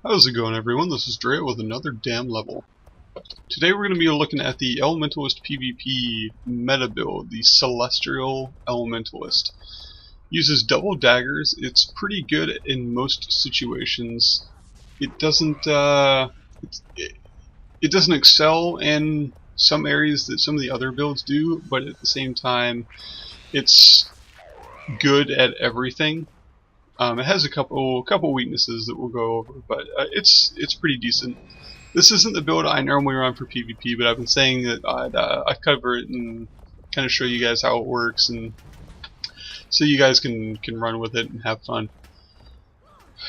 How's it going, everyone? This is Draoi with another damn level. Today we're going to be looking at the Elementalist PvP meta build, the Celestial Elementalist. Uses double daggers. It's pretty good in most situations. It doesn't it doesn't excel in some areas that some of the other builds do, but at the same time, it's good at everything. It has a couple weaknesses that we'll go over, but it's pretty decent. This isn't the build I normally run for PvP, but I've been saying that I'd cover it and kind of show you guys how it works, and so you guys can run with it and have fun.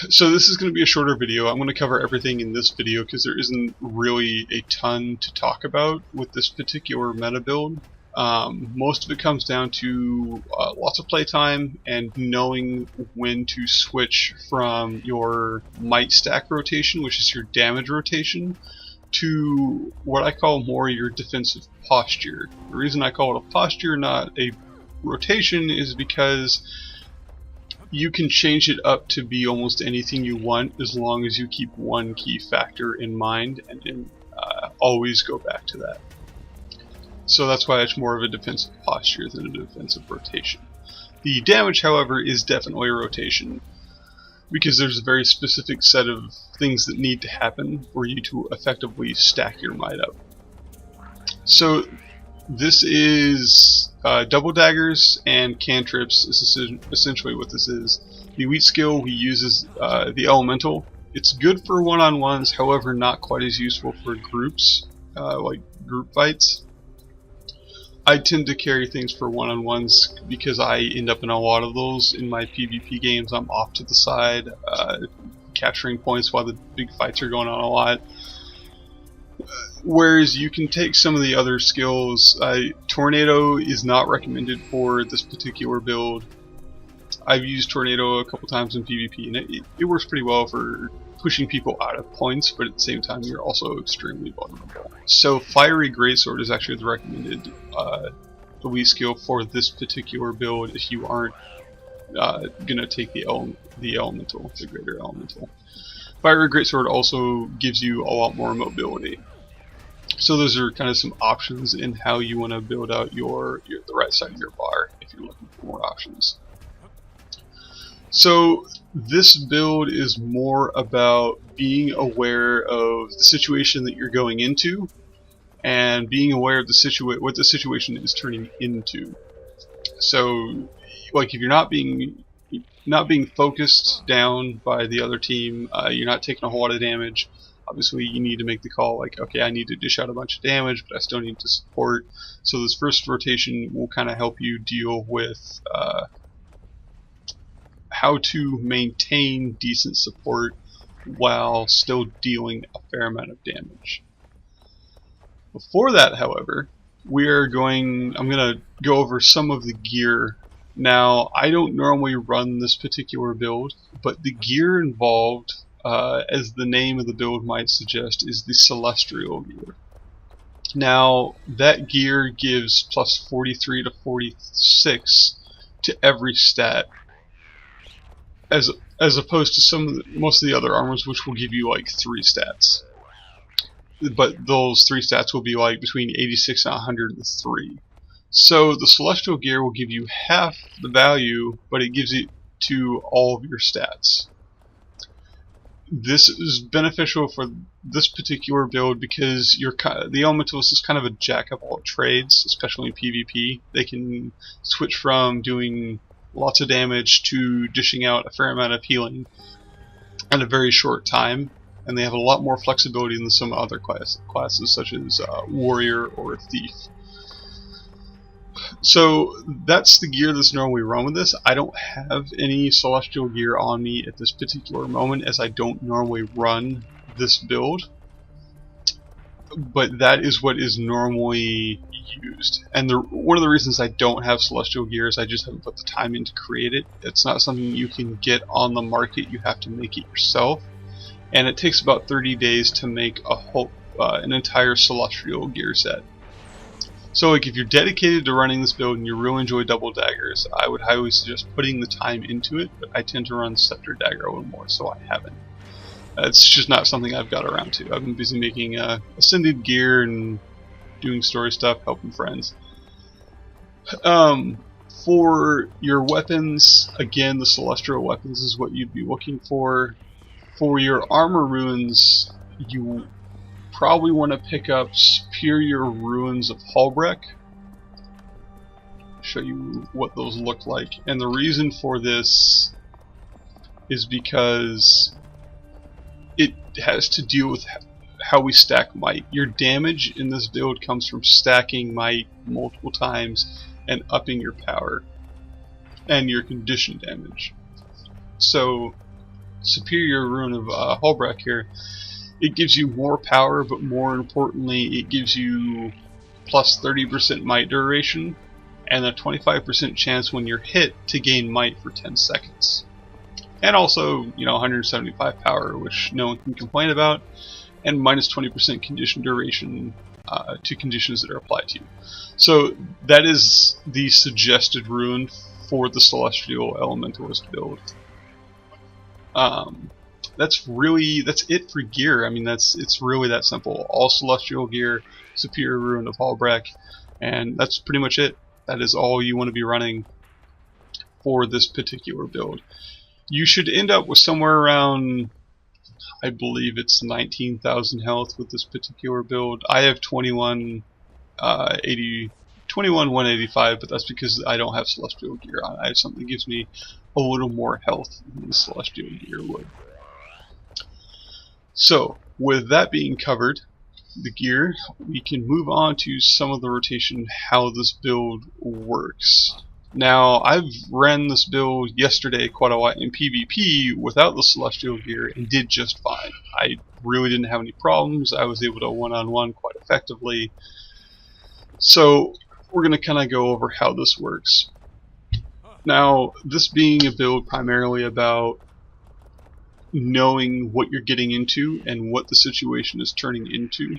So this is going to be a shorter video. I'm going to cover everything in this video because there isn't really a ton to talk about with this particular meta build. Most of it comes down to lots of playtime and knowing when to switch from your might stack rotation, which is your damage rotation, to what I call more your defensive posture. The reason I call it a posture, not a rotation, is because you can change it up to be almost anything you want as long as you keep one key factor in mind and always go back to that. So that's why it's more of a defensive posture than a defensive rotation. The damage, however, is definitely a rotation, because there's a very specific set of things that need to happen for you to effectively stack your might up. So this is double daggers and cantrips is essentially what this is. The weak skill we use is the elemental. It's good for one-on-ones, however not quite as useful for groups, like group fights. I tend to carry things for one-on-ones because I end up in a lot of those in my PvP games. I'm off to the side, capturing points while the big fights are going on a lot. Whereas you can take some of the other skills. Tornado is not recommended for this particular build. I've used Tornado a couple times in PvP, and it works pretty well for pushing people out of points, but at the same time you're also extremely vulnerable. So Fiery Greatsword is actually the recommended elite skill for this particular build if you aren't gonna take the elemental, the greater elemental. Fiery Greatsword also gives you a lot more mobility. So those are kind of some options in how you want to build out the right side of your bar if you're looking for more options. So this build is more about being aware of the situation that you're going into and being aware of what the situation is turning into. So like if you're not being focused down by the other team, you're not taking a whole lot of damage. Obviously you need to make the call like, okay, I need to dish out a bunch of damage, but I still need to support. So this first rotation will kind of help you deal with how to maintain decent support while still dealing a fair amount of damage. Before that, however, I'm going to go over some of the gear. Now, I don't normally run this particular build, but the gear involved, as the name of the build might suggest, is the Celestial gear. Now, that gear gives plus 43 to 46 to every stat, as opposed to most of the other armors, which will give you like 3 stats. But those 3 stats will be like between 86 and 103. So the Celestial gear will give you half the value, but it gives it to all of your stats. This is beneficial for this particular build because the Elementalist is kind of a jack of all trades, especially in PvP. They can switch from doing lots of damage to dishing out a fair amount of healing in a very short time, and they have a lot more flexibility than some other classes such as warrior or thief. So that's the gear that's normally run with this. I don't have any Celestial gear on me at this particular moment, as I don't normally run this build, but that is what is normally used. And one of the reasons I don't have Celestial gear is I just haven't put the time in to create it. It's not something you can get on the market. You have to make it yourself, and it takes about 30 days to make an entire Celestial gear set. So like if you're dedicated to running this build and you really enjoy double daggers, I would highly suggest putting the time into it, but I tend to run Scepter Dagger a little more, so I haven't. It's just not something I've got around to. I've been busy making ascended gear and doing story stuff, helping friends. For your weapons, again, the celestial weapons is what you'd be looking for. For your armor runes, you probably want to pick up superior runes of Halbrek. Show you what those look like, and the reason for this is because it has to deal with how we stack might. Your damage in this build comes from stacking might multiple times and upping your power and your condition damage. So superior rune of Halbrek here, it gives you more power, but more importantly it gives you plus 30% might duration and a 25% chance when you're hit to gain might for 10 seconds. And also, 175 power, which no one can complain about, and minus 20% condition duration to conditions that are applied to you. So that is the suggested rune for the Celestial Elementalist build. That's it for gear. I mean, it's really that simple. All Celestial gear, superior rune of Halbrek, and that's pretty much it. That is all you want to be running for this particular build. You should end up with somewhere around, I believe it's 19,000 health with this particular build. I have 21,185, but that's because I don't have Celestial gear on. I have something that gives me a little more health than the Celestial gear would. So, with that being covered, the gear, we can move on to some of the rotation, how this build works. Now, I've ran this build yesterday quite a lot in PvP without the Celestial gear and did just fine. I really didn't have any problems. I was able to one-on-one quite effectively. So, we're going to kind of go over how this works. Now, this being a build primarily about knowing what you're getting into and what the situation is turning into,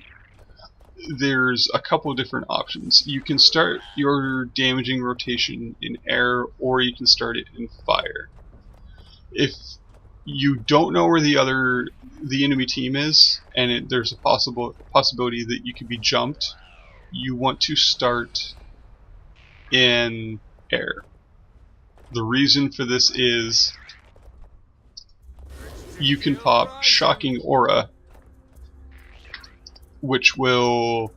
there's a couple of different options. You can start your damaging rotation in air, or you can start it in fire. If you don't know where the enemy team is, and there's a possibility that you could be jumped, you want to start in air. The reason for this is you can pop Shocking Aura, which will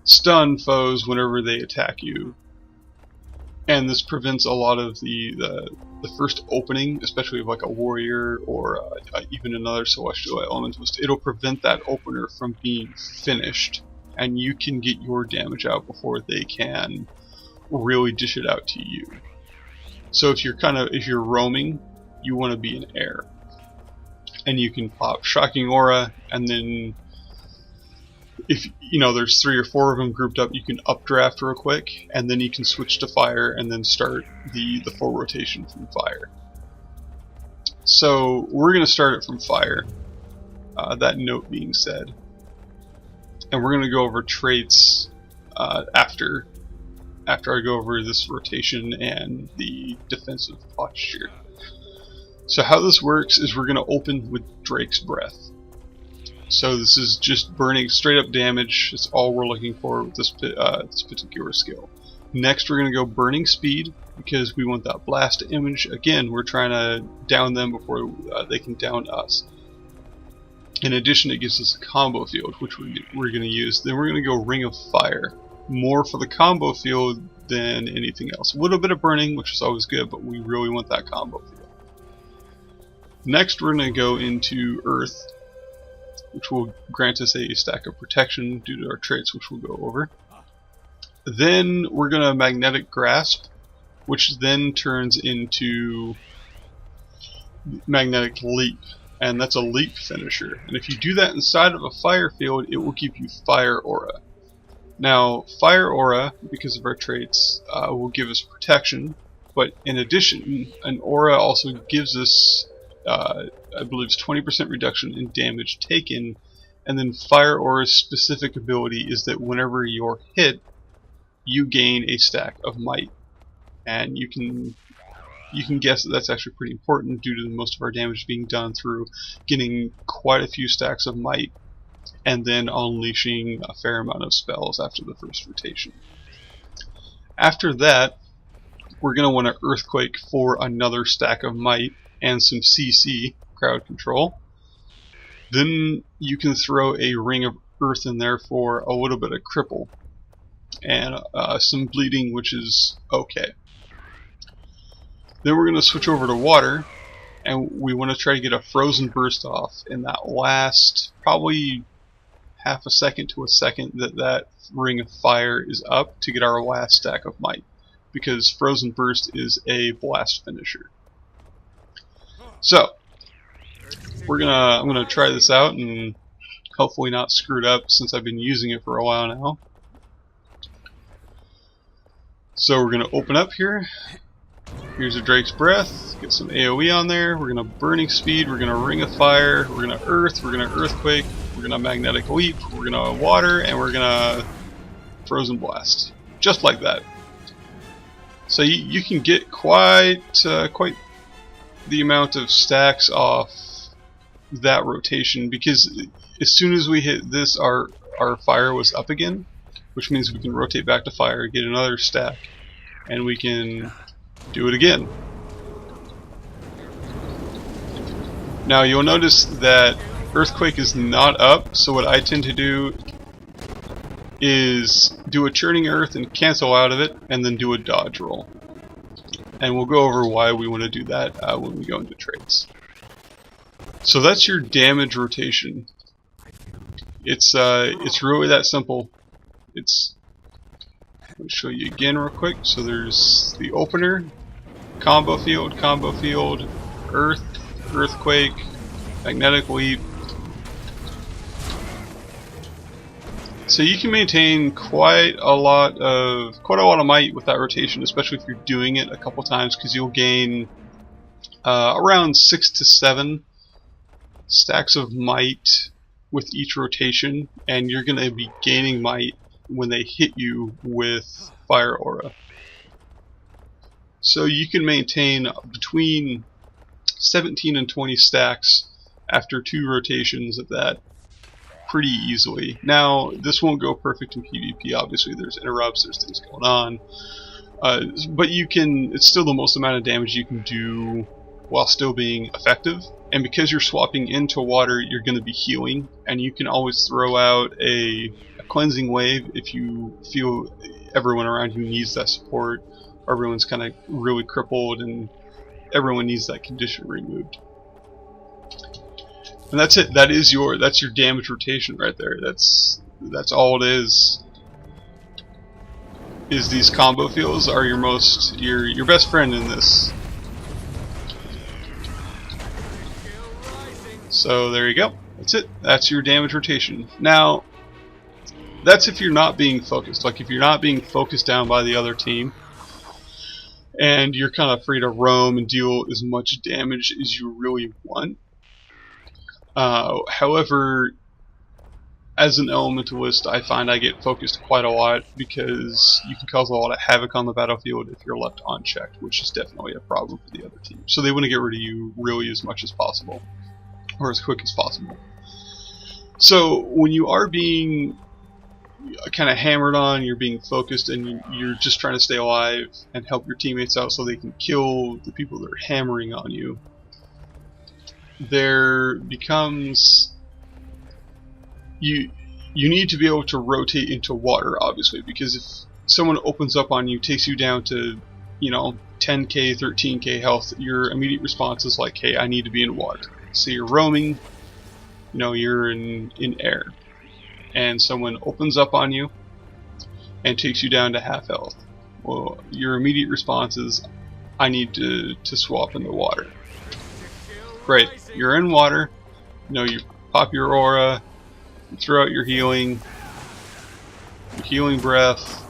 stun foes whenever they attack you. And this prevents a lot of the first opening, especially of like a warrior or even another celestial elementalist. It'll prevent that opener from being finished, and you can get your damage out before they can really dish it out to you. So if you're roaming, you want to be in air. And you can pop Shocking Aura, and then if there's 3 or 4 of them grouped up, you can updraft real quick, and then you can switch to fire and then start the full rotation from fire. So we're going to start it from fire, that note being said. And we're going to go over traits after I go over this rotation and the defensive posture. So how this works is we're going to open with Drake's Breath. So this is just burning straight up damage. It's all we're looking for with this particular skill. Next we're going to go Burning Speed, because we want that blast image. Again, we're trying to down them before they can down us. In addition, it gives us a combo field, which we're going to use. Then we're going to go Ring of Fire. More for the combo field than anything else. A little bit of burning, which is always good, but we really want that combo field. Next we're going to go into Earth, which will grant us a stack of protection due to our traits, which we'll go over. Then we're going to Magnetic Grasp, which then turns into Magnetic Leap, and that's a leap finisher. And if you do that inside of a fire field, it will give you Fire Aura. Now, Fire Aura, because of our traits, will give us protection, but in addition, an aura also gives us I believe it's 20% reduction in damage taken, and then Fire Aura's specific ability is that whenever you're hit, you gain a stack of might, and you can you can guess that that's actually pretty important due to most of our damage being done through getting quite a few stacks of might and then unleashing a fair amount of spells after the first rotation. After that, we're going to want to Earthquake for another stack of might and some CC, crowd control. Then you can throw a Ring of Earth in there for a little bit of cripple and some bleeding, which is okay. Then we're going to switch over to water, and we want to try to get a frozen burst off in that last probably half a second to a second that ring of fire is up to get our last stack of might, because frozen burst is a blast finisher. So I'm gonna try this out and hopefully not screw it up since I've been using it for a while now. So we're gonna open up here. Here's a Drake's Breath, get some AoE on there, we're going to Burning Speed, we're going to Ring of Fire, we're going to Earth, we're going to Earthquake, we're going to Magnetic Leap, we're going to Water, and we're going to Frozen Blast. Just like that. So you can get quite the amount of stacks off that rotation, because as soon as we hit this, our fire was up again, which means we can rotate back to fire, get another stack, and we can do it again. Now you'll notice that Earthquake is not up, so what I tend to do is do a Churning Earth and cancel out of it, and then do a dodge roll. And we'll go over why we want to do that when we go into traits. So that's your damage rotation. It's really that simple. Let me show you again real quick. So there's the opener, combo field, Earth, Earthquake, Magnetic Leap. So you can maintain quite a lot of might with that rotation, especially if you're doing it a couple times, because you'll gain around 6 to 7 stacks of might with each rotation, and you're going to be gaining might when they hit you with Fire Aura. So you can maintain between 17 and 20 stacks after 2 rotations of that pretty easily. Now, this won't go perfect in PvP, obviously there's interrupts, there's things going on, but it's still the most amount of damage you can do while still being effective. And because you're swapping into water, you're going to be healing, and you can always throw out a cleansing wave if you feel everyone around you needs that support, or everyone's kind of really crippled and everyone needs that condition removed. And that's it. That's your damage rotation right there. That's all it is. These combo fields are your best friend in this. So there you go. That's it. That's your damage rotation. Now, that's if you're not being focused. Like if you're not being focused down by the other team, and you're kind of free to roam and deal as much damage as you really want. However, as an Elementalist, I find I get focused quite a lot because you can cause a lot of havoc on the battlefield if you're left unchecked, which is definitely a problem for the other team. So they want to get rid of you really as much as possible, or as quick as possible. So when you are being kind of hammered on, you're being focused, and you're just trying to stay alive and help your teammates out so they can kill the people that are hammering on you, there becomes you need to be able to rotate into water, obviously, because if someone opens up on you, takes you down to 10k 13k health, your immediate response is like, hey, I need to be in water. So you're roaming, you're in air, and someone opens up on you and takes you down to half health. Well, your immediate response is, I need to swap into water. Great, you're in water, you pop your aura, you throw out your healing breath,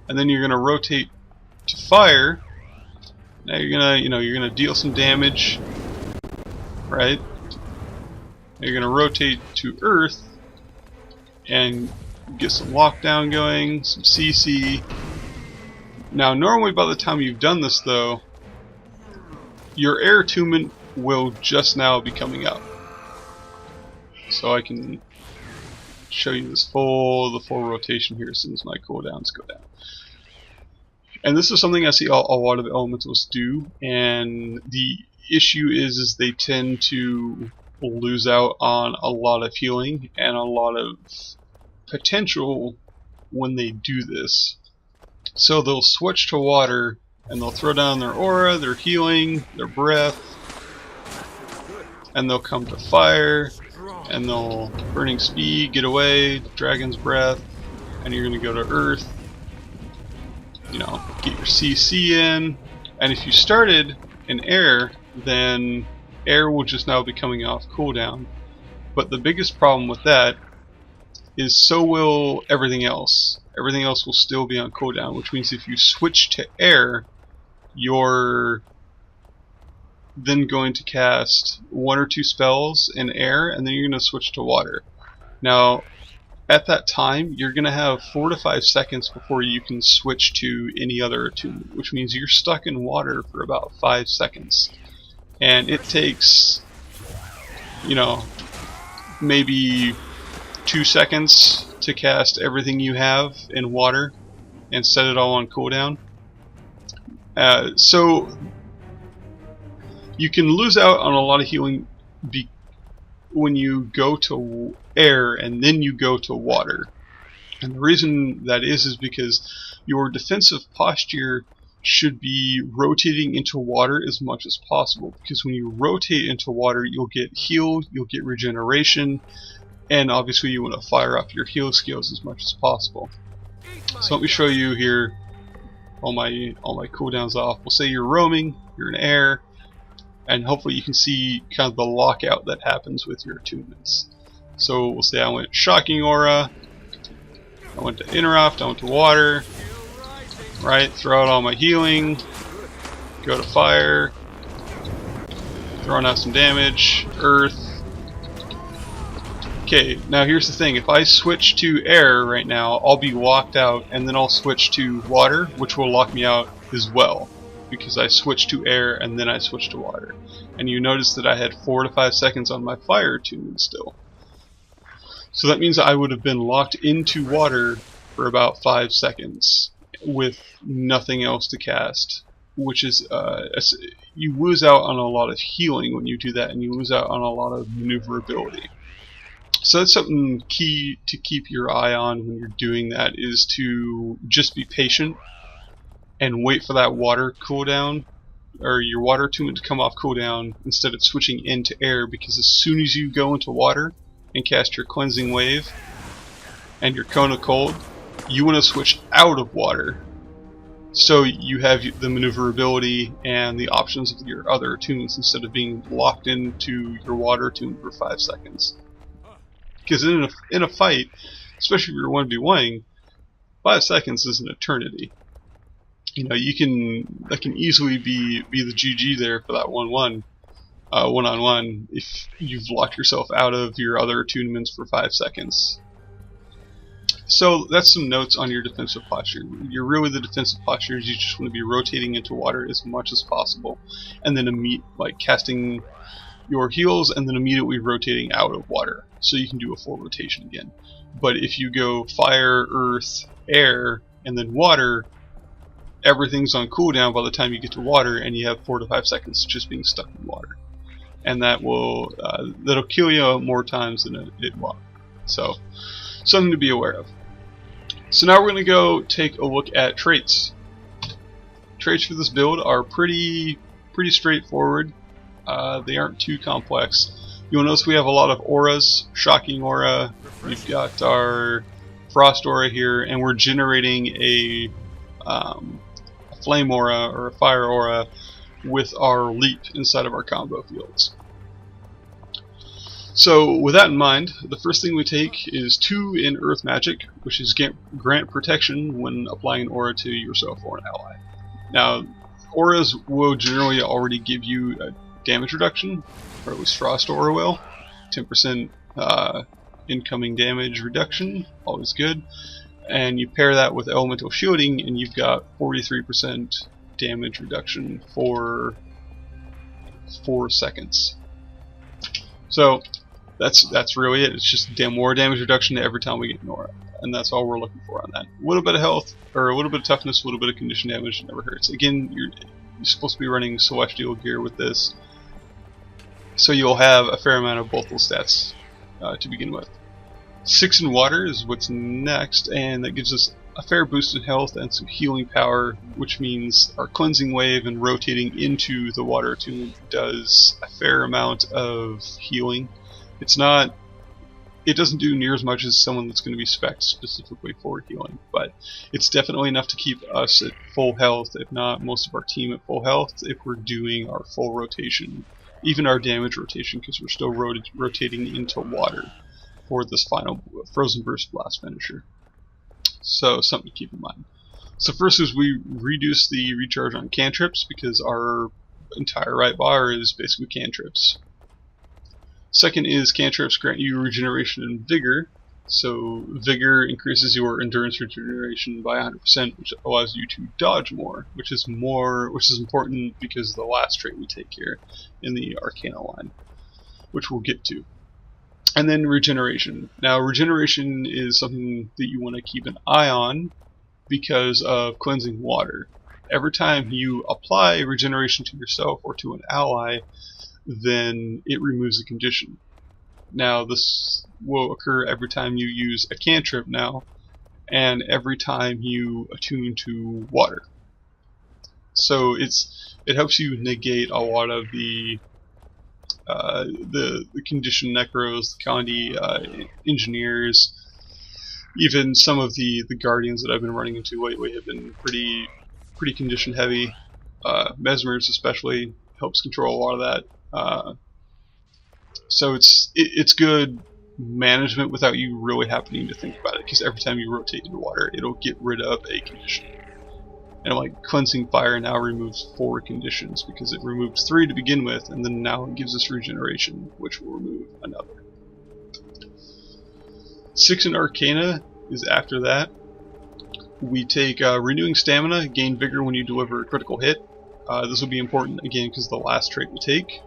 and then you're gonna rotate to fire. Now you're gonna deal some damage, right? You're gonna rotate to earth and get some lockdown going, some CC, Now normally by the time you've done this though, your air attunement will just now be coming up. So I can show you this the full rotation here as soon as my cooldowns go down. And this is something I see a lot of elementals do, and the issue is they tend to lose out on a lot of healing and a lot of potential when they do this. So they'll switch to water and they'll throw down their aura, their healing, their breath, and they'll come to fire and they'll burning speed, get away, dragon's breath, and you're gonna go to earth, you know, get your CC in. And if you started in air, then air will just now be coming off cooldown. But the biggest problem with that is so will everything else. Everything else will still be on cooldown, which means if you switch to air, you're then going to cast 1 or 2 spells in air, and then you're going to switch to water. Now, at that time, you're going to have 4 to 5 seconds before you can switch to any other attunement, which means you're stuck in water for about 5 seconds. And it takes, you know, maybe 2 seconds to cast everything you have in water and set it all on cooldown. So you can lose out on a lot of healing when you go to air and then you go to water. And the reason that is because your defensive posture should be rotating into water as much as possible, because when you rotate into water you'll get healed, you'll get regeneration, and obviously you want to fire up your heal skills as much as possible. So let me show you here all my cooldowns off. We'll say you're roaming, you're in air, and hopefully you can see kind of the lockout that happens with your attunements. So we'll say I went Shocking Aura, I went to Interrupt, I went to Water, right, throw out all my healing, go to Fire, throwing out some damage, Earth. Okay, now here's the thing, if I switch to air right now, I'll be locked out, and then I'll switch to water, which will lock me out as well, because I switched to air and then I switched to water. And you notice that I had 4 to 5 seconds on my fire attunement still. So that means I would have been locked into water for about 5 seconds with nothing else to cast, which is you lose out on a lot of healing when you do that, and you lose out on a lot of maneuverability. So that's something key to keep your eye on when you're doing that, is to just be patient and wait for that water cooldown, or your water attunement to come off cooldown instead of switching into air, because as soon as you go into water and cast your cleansing wave and your cone of cold, you want to switch out of water so you have the maneuverability and the options of your other attunements instead of being locked into your water attunement for 5 seconds. Because in a fight, especially if you're 1v1ing, 5 seconds is an eternity. You know, that can easily be the GG there for that 1-1, one-on-one, if you've locked yourself out of your other attunements for 5 seconds. So that's some notes on your defensive posture. The defensive posture is you just want to be rotating into water as much as possible, and then casting your heals and then immediately rotating out of water, so you can do a full rotation again. But if you go fire, earth, air, and then water, everything's on cooldown by the time you get to water, and you have 4 to 5 seconds just being stuck in water, and that'll kill you more times than it will. So something to be aware of. So now we're going to go take a look at traits. Traits for this build are pretty straightforward. They aren't too complex. You'll notice we have a lot of auras. Shocking Aura, we've got our Frost Aura here, and we're generating a Flame Aura or a Fire Aura with our Leap inside of our combo fields. So with that in mind, the first thing we take is 2 in Earth Magic, which is grant protection when applying an aura to yourself or an ally. Now, auras will generally already give you a damage reduction, or at least Frost Aura will. 10% incoming damage reduction, always good. and you pair that with elemental shielding, and you've got 43% damage reduction for 4 seconds. So that's really it. It's just more damage reduction every time we get Nora, and that's all we're looking for on that. A little bit of health, or a little bit of toughness, a little bit of condition damage never hurts. Again, you're supposed to be running celestial gear with this, so you'll have a fair amount of both those stats to begin with. 6 in water is what's next, and that gives us a fair boost in health and some healing power, which means our cleansing wave and rotating into the water attunement does a fair amount of healing. It doesn't do near as much as someone that's going to be spec'd specifically for healing, but it's definitely enough to keep us at full health, if not most of our team at full health, if we're doing our full rotation, even our damage rotation, because we're still rotating into water for this final Frozen Burst Blast finisher. So something to keep in mind. So first is we reduce the recharge on cantrips, because our entire right bar is basically cantrips. Second is cantrips grant you regeneration and vigor. So vigor increases your endurance regeneration by 100%, which allows you to dodge more, which is important because of the last trait we take here in the Arcana line, which we'll get to. And then regeneration. Now regeneration is something that you want to keep an eye on because of cleansing water. Every time you apply regeneration to yourself or to an ally, then it removes a condition. Now this will occur every time you use a cantrip now, and every time you attune to water. So it helps you negate a lot of the condition necros, the Kandi engineers, even some of the guardians that I've been running into lately have been pretty condition heavy. Mesmers especially helps control a lot of that. So it's good management without you really having to think about it, because every time you rotate into water, it'll get rid of a condition. And like cleansing fire now removes 4 conditions, because it removed 3 to begin with, and then now it gives us regeneration, which will remove another. 6 in Arcana is after that. We take renewing stamina, gain vigor when you deliver a critical hit. This will be important again because the last trait we take,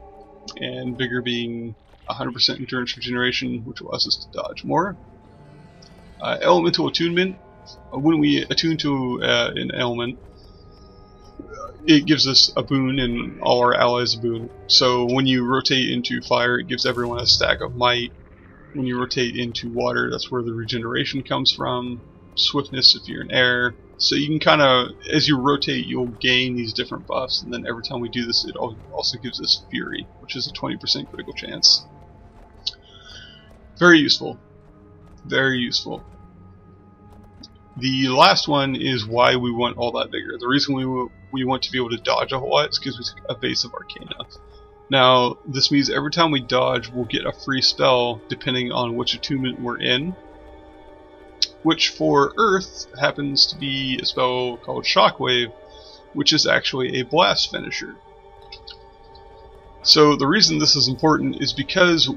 and vigor being 100% endurance regeneration, which allows us to dodge more. Elemental attunement. When we attune to an element, it gives us a boon and all our allies a boon. So when you rotate into fire, it gives everyone a stack of might. When you rotate into water, that's where the regeneration comes from. Swiftness if you're in air. So you can kind of, as you rotate, you'll gain these different buffs, and then every time we do this, it also gives us Fury, which is a 20% critical chance. Very useful. Very useful. The last one is why we want all that vigor. The reason we want to be able to dodge a whole lot is because we took a base of Arcana. Now, this means every time we dodge, we'll get a free spell depending on which attunement we're in, which for Earth happens to be a spell called Shockwave, which is actually a blast finisher. So the reason this is important is because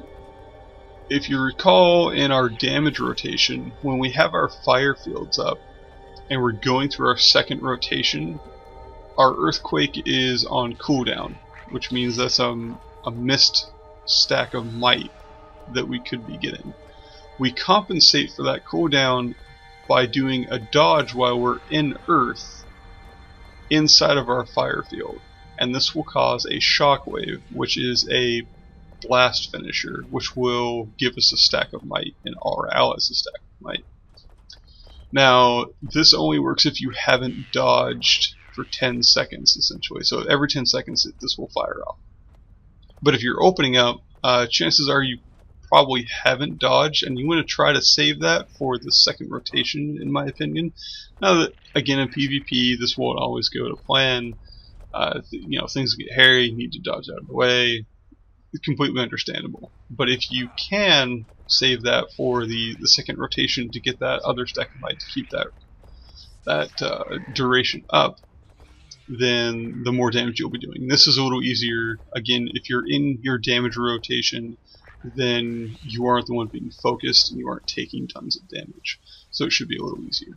if you recall in our damage rotation, when we have our fire fields up and we're going through our second rotation, our earthquake is on cooldown, which means that's a missed stack of might that we could be getting. We compensate for that cooldown by doing a dodge while we're in earth inside of our fire field, and this will cause a shockwave, which is a blast finisher, which will give us a stack of might and all our allies a stack of might. Now this only works if you haven't dodged for 10 seconds essentially, so every 10 seconds this will fire off. But if you're opening up, chances are you probably haven't dodged, and you want to try to save that for the second rotation, in my opinion. Now that again in PvP this won't always go to plan. You know, things get hairy, you need to dodge out of the way. It's completely understandable. But if you can save that for the second rotation to get that other stack of might to keep that duration up, then the more damage you'll be doing. This is a little easier, again, if you're in your damage rotation then you aren't the one being focused and you aren't taking tons of damage. So it should be a little easier.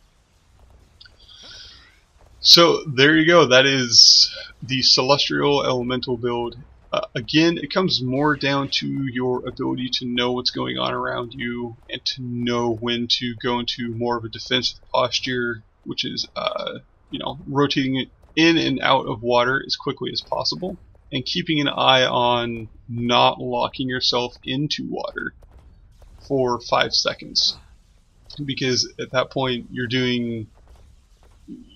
So there you go, that is the Celestial Elemental build. Again, it comes more down to your ability to know what's going on around you and to know when to go into more of a defensive posture, which is you know, rotating it in and out of water as quickly as possible, and keeping an eye on not locking yourself into water for 5 seconds, because at that point you're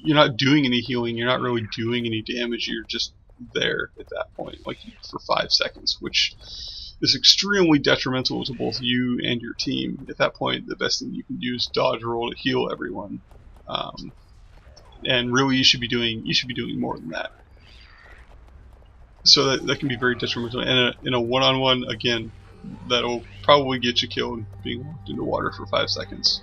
not doing any healing, you're not really doing any damage, you're just there at that point, like for 5 seconds, which is extremely detrimental to both you and your team. At that point, the best thing you can do is dodge roll to heal everyone, and really you should be doing more than that. So that can be very detrimental. And in a one-on-one, again, that'll probably get you killed being locked into water for 5 seconds.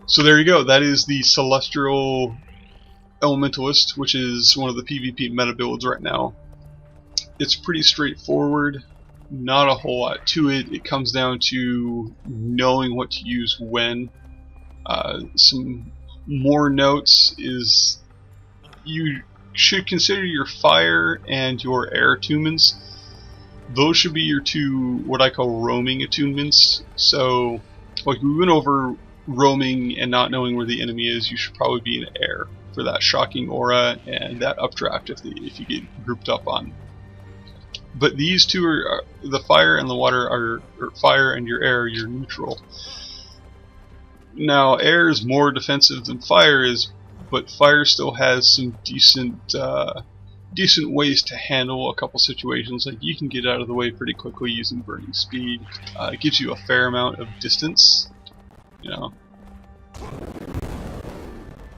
So there you go. That is the Celestial Elementalist, which is one of the PvP meta builds right now. It's pretty straightforward, not a whole lot to it. It comes down to knowing what to use when. Some more notes is you should consider your fire and your air attunements. Those should be your two, what I call roaming attunements. So, like we went over roaming and not knowing where the enemy is, you should probably be in air for that shocking aura and that updraft if you get grouped up on. But these two are the fire and the water or fire and your air, you're neutral. Now air is more defensive than fire is, but fire still has some decent ways to handle a couple situations. Like you can get out of the way pretty quickly using burning speed. It gives you a fair amount of distance, you know,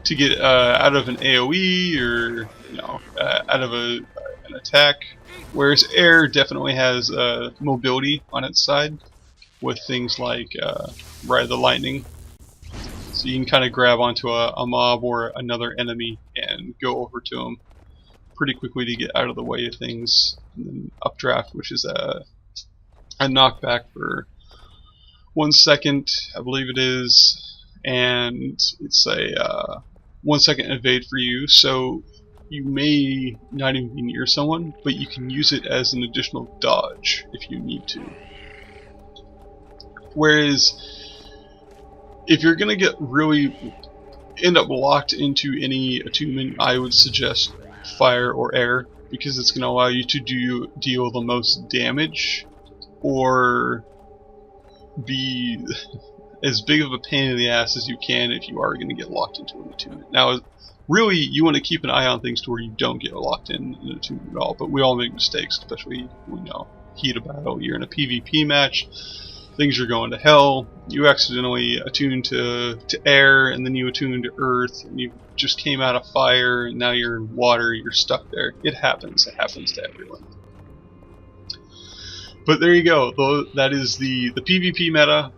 to get out of an AoE or, you know, out of an attack. Whereas air definitely has mobility on its side with things like Ride the Lightning. So you can kind of grab onto a mob or another enemy and go over to them pretty quickly to get out of the way of things. And then updraft, which is a knockback for 1 second, I believe it is, and it's a 1 second evade for you. So you may not even be near someone, but you can use it as an additional dodge if you need to. Whereas if you're gonna end up locked into any attunement, I would suggest fire or air, because it's gonna allow you to deal the most damage or be as big of a pain in the ass as you can if you are gonna get locked into an attunement. Now, really, you want to keep an eye on things to where you don't get locked in an attunement at all, but we all make mistakes, especially when, you know, heat of battle, you're in a PvP match, things are going to hell, you accidentally attune to air, and then you attune to earth, and you just came out of fire, and now you're in water, you're stuck there. It happens to everyone. But there you go, that is the PvP meta,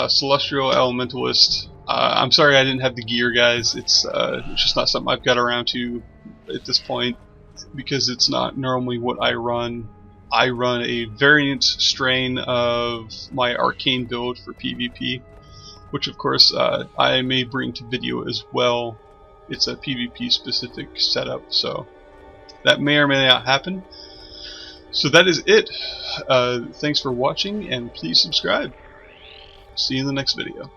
Celestial Elementalist. I'm sorry I didn't have the gear, guys. It's just not something I've got around to at this point, because it's not normally what I run. I run a variant strain of my arcane build for PvP, which of course I may bring to video as well. It's a PvP specific setup, so that may or may not happen. So that is it. Thanks for watching, and please subscribe. See you in the next video.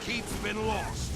keep's been lost.